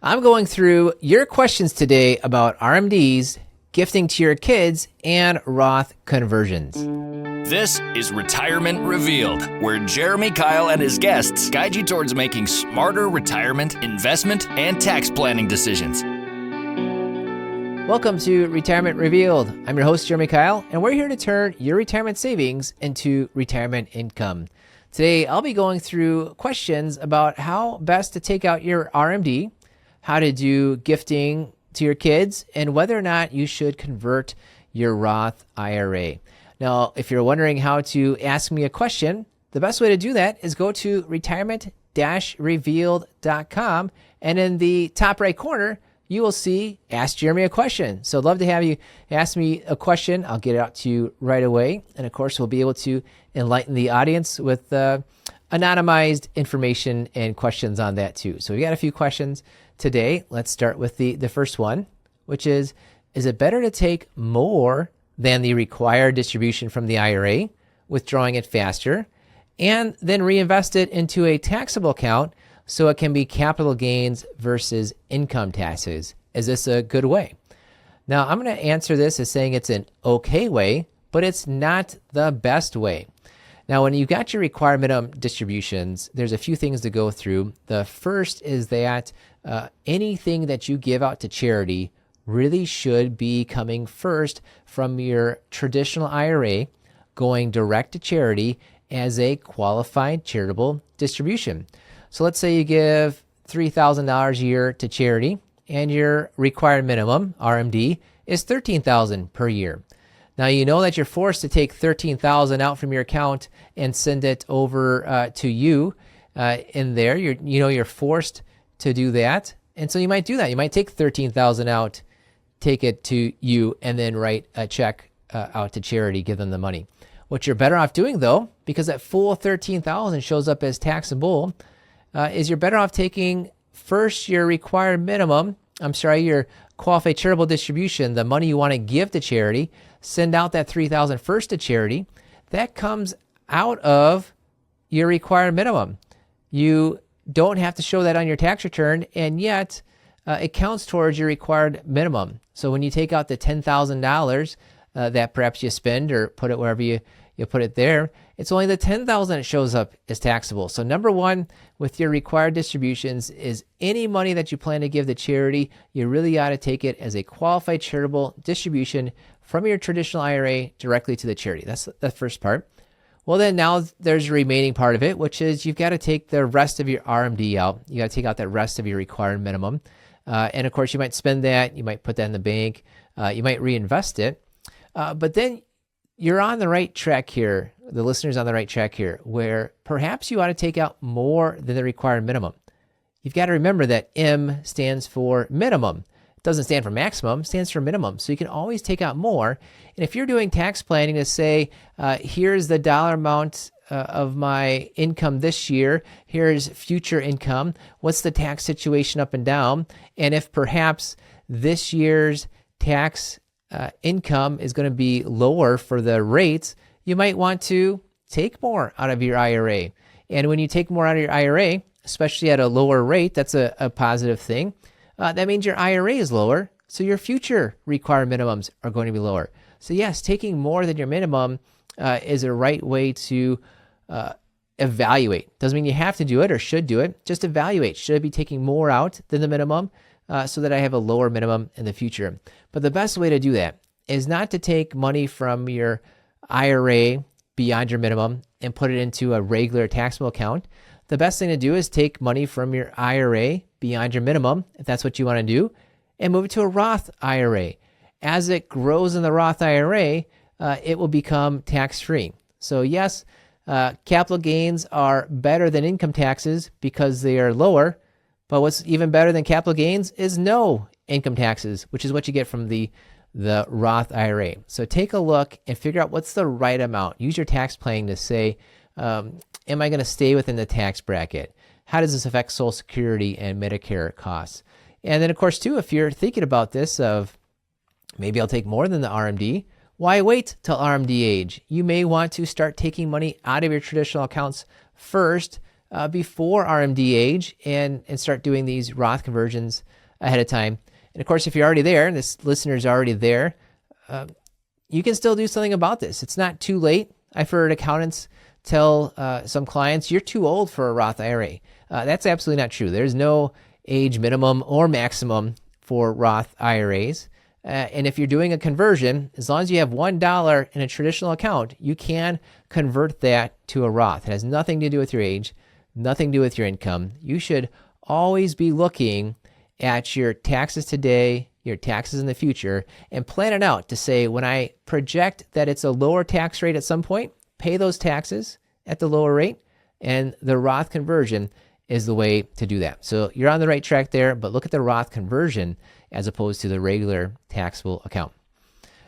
I'm going through your questions today about RMDs, gifting to your kids, and Roth conversions. This is Retirement Revealed, where Jeremy Keil and his guests guide you towards making smarter retirement, investment, and tax planning decisions. Welcome to Retirement Revealed. I'm your host, Jeremy Keil, and we're here to turn your retirement savings into retirement income. Today, I'll be going through questions about how best to take out your RMD, how to do gifting to your kids, and whether or not you should convert your Roth IRA. Now, if you're wondering how to ask me a question, the best way to do that is go to retirement-revealed.com, and in the top right corner, you will see Ask Jeremy a Question. So I'd love to have you ask me a question. I'll get it out to you right away. And of course, we'll be able to enlighten the audience with anonymized information and questions on that too. So we got a few questions today. Let's start with the first one, which is it better to take more than the required distribution from the IRA, withdrawing it faster, and then reinvest it into a taxable account so it can be capital gains versus income taxes? Is this a good way? Now, I'm going to answer this as saying it's an okay way, but it's not the best way. Now, when you got your required minimum distributions, there's a few things to go through. The first is that anything that you give out to charity really should be coming first from your traditional IRA, going direct to charity as a qualified charitable distribution. So let's say you give $3,000 a year to charity and your required minimum, RMD, is $13,000 per year. Now, you know that you're forced to take $13,000 out from your account and send it over to you in there. You're forced to do that. And so you might do that. You might take $13,000 out, take it to you, and then write a check out to charity, give them the money. What you're better off doing, though, because that full $13,000 shows up as taxable, is you're better off taking first your required minimum, your qualified charitable distribution, the money you want to give to charity, send out that $3,000 first to charity. That comes out of your required minimum. You don't have to show that on your tax return, and yet it counts towards your required minimum. So when you take out the $10,000 that perhaps you spend or put it wherever you put it there, it's only the $10,000 that shows up as taxable. So number one with your required distributions is any money that you plan to give to charity, you really ought to take it as a qualified charitable distribution from your traditional IRA directly to the charity. That's the first part. Well, then now there's the remaining part of it, which is you've got to take the rest of your RMD out. You got to take out that rest of your required minimum. And of course, you might spend that. You might put that in the bank. You might reinvest it. But then you're on the right track here. The listener's on the right track here, where perhaps you ought to take out more than the required minimum. You've got to remember that M stands for minimum. It doesn't stand for maximum, it stands for minimum. So you can always take out more. And if you're doing tax planning to say, here's the dollar amount of my income this year, here's future income, what's the tax situation up and down, and if perhaps this year's tax income is going to be lower for the rates, you might want to take more out of your IRA. And when you take more out of your IRA, especially at a lower rate, that's a positive thing. That means your IRA is lower, so your future required minimums are going to be lower. So yes, taking more than your minimum is a right way to evaluate. Doesn't mean you have to do it or should do it. Just evaluate. Should I be taking more out than the minimum so that I have a lower minimum in the future? But the best way to do that is not to take money from your IRA beyond your minimum and put it into a regular taxable account. The best thing to do is take money from your IRA beyond your minimum, if that's what you want to do, and move it to a Roth IRA. As it grows in the Roth IRA, it will become tax-free. So yes, capital gains are better than income taxes because they are lower, but what's even better than capital gains is no income taxes, which is what you get from the Roth IRA. So take a look and figure out what's the right amount. Use your tax planning to say, am I going to stay within the tax bracket? How does this affect Social Security and Medicare costs? And then, of course, too, if you're thinking about this of maybe I'll take more than the RMD, why wait till RMD age? You may want to start taking money out of your traditional accounts first before RMD age and start doing these Roth conversions ahead of time. And of course, if you're already there, and this listener's already there, you can still do something about this. It's not too late. I've heard accountants tell some clients, you're too old for a Roth IRA. That's absolutely not true. There's no age minimum or maximum for Roth IRAs. And if you're doing a conversion, as long as you have $1 in a traditional account, you can convert that to a Roth. It has nothing to do with your age, nothing to do with your income. You should always be looking at your taxes today, your taxes in the future, and plan it out to say, when I project that it's a lower tax rate at some point, pay those taxes at the lower rate, and the Roth conversion is the way to do that. So you're on the right track there, but look at the Roth conversion as opposed to the regular taxable account.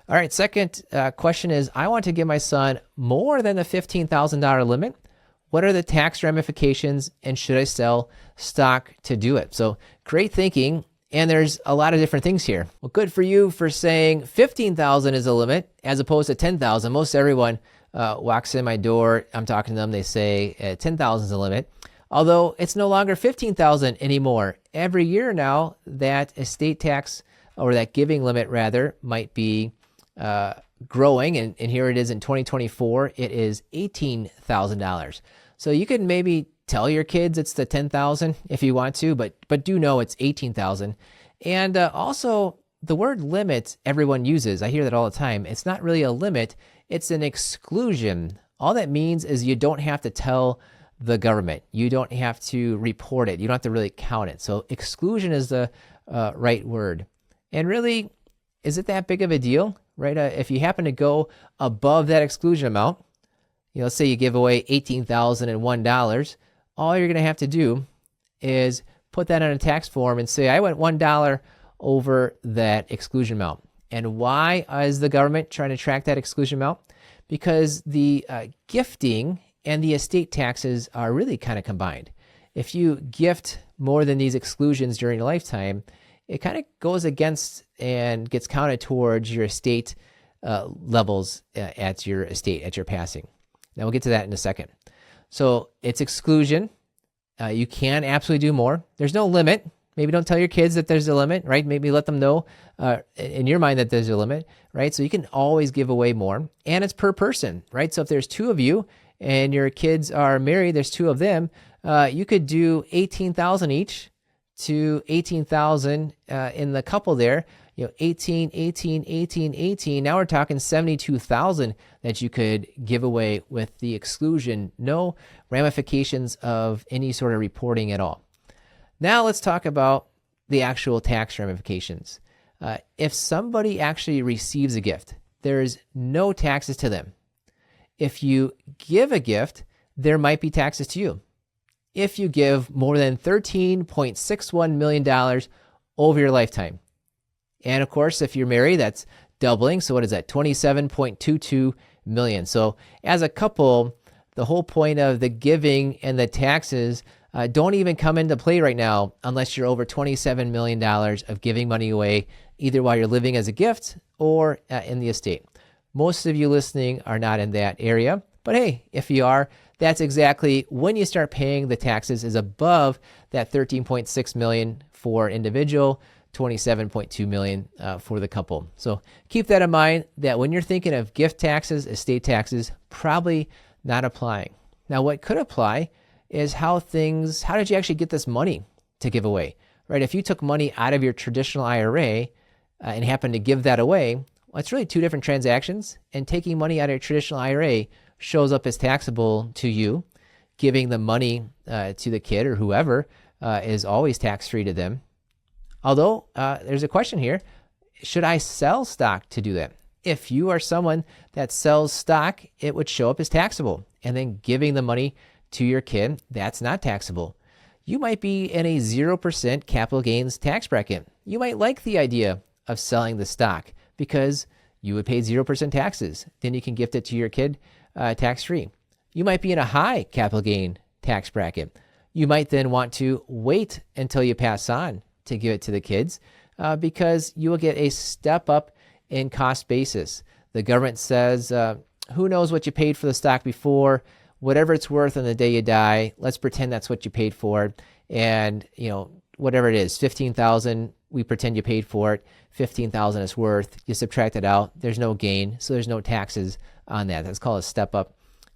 All right, second question is, I want to give my son more than the $15,000 limit. What are the tax ramifications, and should I sell stock to do it? So great thinking, and there's a lot of different things here. Well, good for you for saying 15,000 is a limit as opposed to 10,000. Most everyone walks in my door, I'm talking to them, they say 10,000 is a limit. Although it's no longer 15,000 anymore. Every year now, that estate tax, or that giving limit rather, might be growing, and here it is in 2024, it is $18,000. So you could maybe tell your kids it's the 10,000 if you want to, but do know it's 18,000. And also, the word limit everyone uses, I hear that all the time. It's not really a limit, it's an exclusion. All that means is you don't have to tell the government. You don't have to report it. You don't have to really count it. So exclusion is the right word. And really, is it that big of a deal, right? If you happen to go above that exclusion amount, let's say you give away $18,001, all you're going to have to do is put that on a tax form and say, I went $1 over that exclusion amount. And why is the government trying to track that exclusion amount? Because the gifting and the estate taxes are really kind of combined. If you gift more than these exclusions during your lifetime, it kind of goes against and gets counted towards your estate levels at your estate, at your passing. Now we'll get to that in a second. So it's exclusion. You can absolutely do more. There's no limit. Maybe don't tell your kids that there's a limit, right? Maybe let them know in your mind that there's a limit, right? So you can always give away more. And it's per person, right? So if there's two of you and your kids are married, there's two of them, you could do 18,000 each to 18,000 in the couple there. 18, 18, 18, 18. Now we're talking 72,000 that you could give away with the exclusion. No ramifications of any sort of reporting at all. Now let's talk about the actual tax ramifications. If somebody actually receives a gift, there's no taxes to them. If you give a gift, there might be taxes to you. If you give more than $13.61 million over your lifetime. And of course, if you're married, that's doubling. So what is that? $27.22 million. So as a couple, the whole point of the giving and the taxes don't even come into play right now unless you're over $27 million of giving money away, either while you're living as a gift or in the estate. Most of you listening are not in that area, but hey, if you are, that's exactly when you start paying the taxes is above that $13.6 million for individual, $27.2 million for the couple. So keep that in mind that when you're thinking of gift taxes, estate taxes, probably not applying. Now, what could apply is how did you actually get this money to give away, right? If you took money out of your traditional IRA and happened to give that away, well, it's really two different transactions, and taking money out of your traditional IRA shows up as taxable to you. Giving the money to the kid or whoever is always tax-free to them. Although there's a question here, should I sell stock to do that? If you are someone that sells stock, it would show up as taxable. And then giving the money to your kid, that's not taxable. You might be in a 0% capital gains tax bracket. You might like the idea of selling the stock because you would pay 0% taxes. Then you can gift it to your kid tax-free. You might be in a high capital gain tax bracket. You might then want to wait until you pass on to give it to the kids because you will get a step up in cost basis. The government says, who knows what you paid for the stock before? whatever it's worth on the day you die, let's pretend that's what you paid for it. And, whatever it is, $15,000, we pretend you paid for it, $15,000 is worth, you subtract it out, there's no gain, so there's no taxes on that. That's called a step up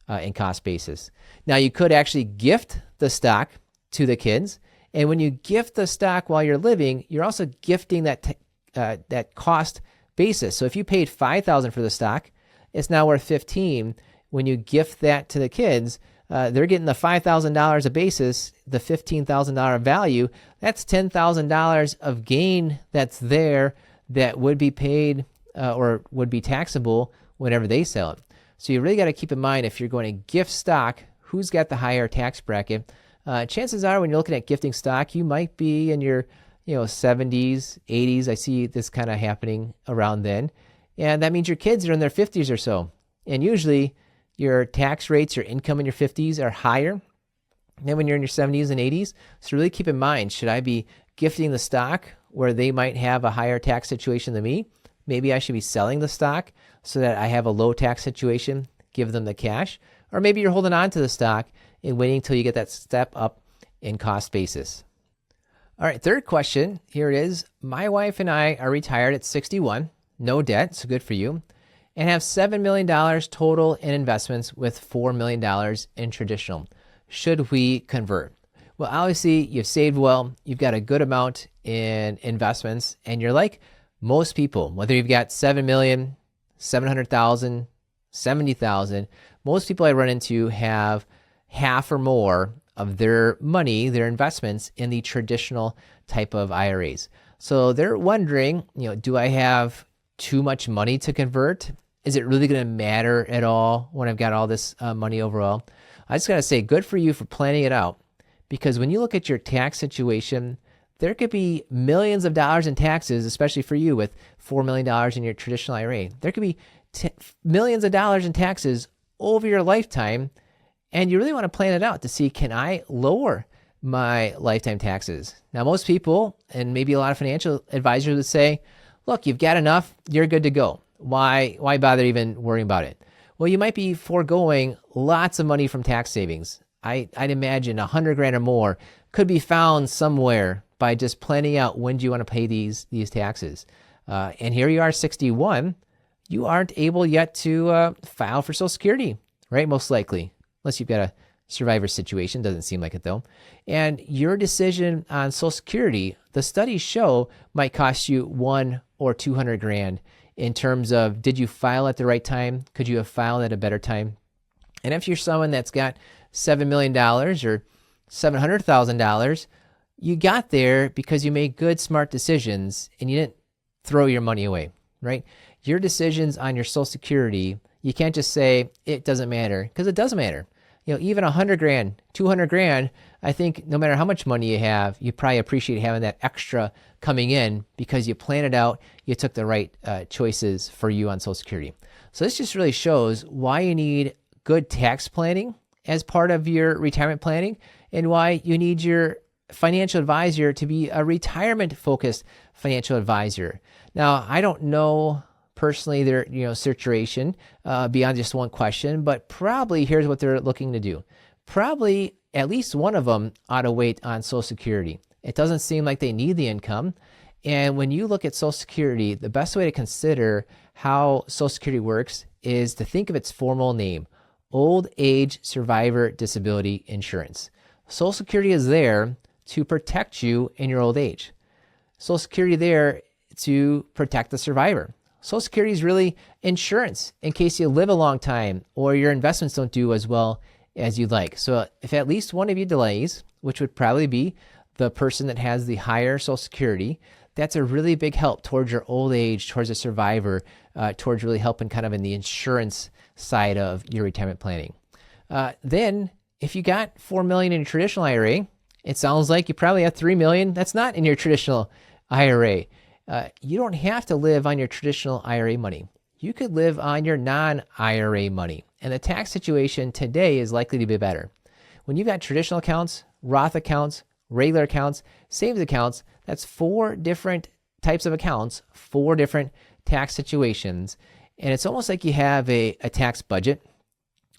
in cost basis. Now, you could actually gift the stock to the kids. And when you gift the stock while you're living, you're also gifting that cost basis. So if you paid $5,000 for the stock, it's now worth $15,000. When you gift that to the kids, they're getting the $5,000 a basis, the $15,000 value. That's $10,000 of gain that's there that would be paid or would be taxable whenever they sell it. So you really got to keep in mind, if you're going to gift stock, who's got the higher tax bracket. Chances are when you're looking at gifting stock, you might be in your 70s, 80s. I see this kind of happening around then. And that means your kids are in their 50s or so. And usually your tax rates, your income in your 50s are higher than when you're in your 70s and 80s. So really keep in mind, should I be gifting the stock where they might have a higher tax situation than me? Maybe I should be selling the stock so that I have a low tax situation, give them the cash. Or maybe you're holding on to the stock and waiting until you get that step up in cost basis. All right, third question. Here it is. My wife and I are retired at 61, no debt, so good for you, and have $7 million total in investments with $4 million in traditional. Should we convert? Well, obviously, you've saved well, you've got a good amount in investments, and you're like most people, whether you've got 7 million, 700,000, 70,000, most people I run into have half or more of their money, their investments in the traditional type of IRAs. So they're wondering, do I have too much money to convert? Is it really going to matter at all when I've got all this money overall? I just got to say, good for you for planning it out, because when you look at your tax situation, there could be millions of dollars in taxes, especially for you with $4 million in your traditional IRA. There could be millions of dollars in taxes over your lifetime, and you really want to plan it out to see, can I lower my lifetime taxes? Now, most people, and maybe a lot of financial advisors would say, look, you've got enough, you're good to go. Why bother even worrying about it? Well, you might be foregoing lots of money from tax savings. I'd imagine $100,000 or more could be found somewhere by just planning out, when do you want to pay these taxes? And here you are, 61. You aren't able yet to file for Social Security, right? Most likely, unless you've got a survivor situation. Doesn't seem like it though. And your decision on Social Security, the studies show, might cost you $100,000 or $200,000 in terms of, did you file at the right time? Could you have filed at a better time? And if you're someone that's got $7 million or $700,000, you got there because you made good, smart decisions and you didn't throw your money away, right? Your decisions on your Social Security, you can't just say it doesn't matter, because it does matter. Even $100,000, $200,000, I think no matter how much money you have, you probably appreciate having that extra coming in because you planned it out, you took the right choices for you on Social Security. So this just really shows why you need good tax planning as part of your retirement planning, and why you need your financial advisor to be a retirement-focused financial advisor. Now, I don't know personally their situation beyond just one question, but probably here's what they're looking to do. Probably at least one of them ought to wait on Social Security. It doesn't seem like they need the income. And when you look at Social Security, the best way to consider how Social Security works is to think of its formal name, Old Age Survivor Disability Insurance. Social Security is there to protect you in your old age. Social Security there to protect the survivor. Social Security is really insurance in case you live a long time or your investments don't do as well as you'd like. So if at least one of you delays, which would probably be the person that has the higher Social Security, that's a really big help towards your old age, towards a survivor, towards really helping kind of in the insurance side of your retirement planning. Then if you got $4 million in your traditional IRA, it sounds like you probably have $3 million that's not in your traditional IRA. You don't have to live on your traditional IRA money. You could live on your non-IRA money. And the tax situation today is likely to be better. When you've got traditional accounts, Roth accounts, regular accounts, savings accounts, that's 4 different types of accounts, 4 different tax situations. And it's almost like you have a tax budget.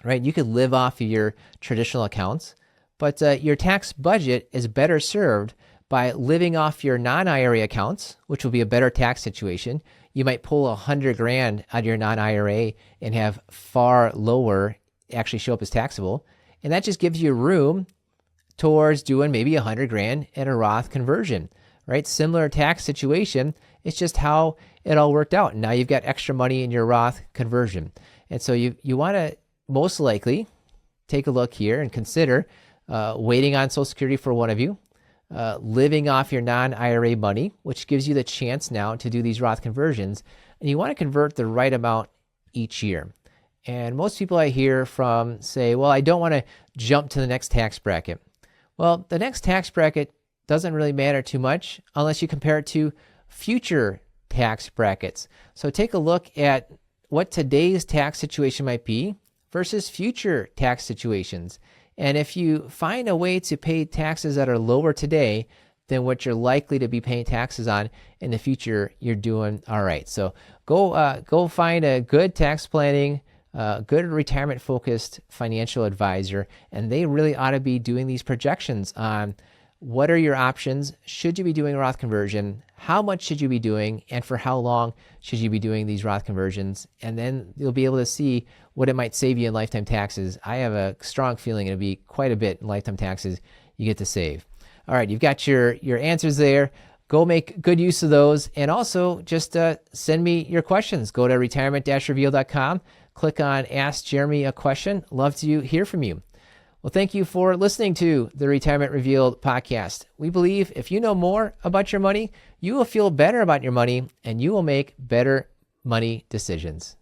right? You could live off of your traditional accounts, but your tax budget is better served by living off your non-IRA accounts, which will be a better tax situation. You might pull $100,000 out of your non-IRA and have far lower actually show up as taxable. And that just gives you room towards doing maybe $100,000 in a Roth conversion, right? Similar tax situation. It's just how it all worked out. And now you've got extra money in your Roth conversion. And so you want to most likely take a look here and consider waiting on Social Security for one of you, living off your non-IRA money, which gives you the chance now to do these Roth conversions. And you want to convert the right amount each year. And most people I hear from say, well, I don't want to jump to the next tax bracket. Well, the next tax bracket doesn't really matter too much unless you compare it to future tax brackets. So take a look at what today's tax situation might be versus future tax situations. And if you find a way to pay taxes that are lower today than what you're likely to be paying taxes on in the future, you're doing all right. So go find a good tax planning, good retirement-focused financial advisor, and they really ought to be doing these projections on what are your options. Should you be doing a Roth conversion? How much should you be doing? And for how long should you be doing these Roth conversions? And then you'll be able to see what it might save you in lifetime taxes. I have a strong feeling it'll be quite a bit in lifetime taxes you get to save. All right, you've got your answers there. Go make good use of those. And also just send me your questions. Go to retirement-reveal.com. Click on Ask Jeremy a Question. Love to hear from you. Well, thank you for listening to the Retirement Revealed podcast. We believe if you know more about your money, you will feel better about your money and you will make better money decisions.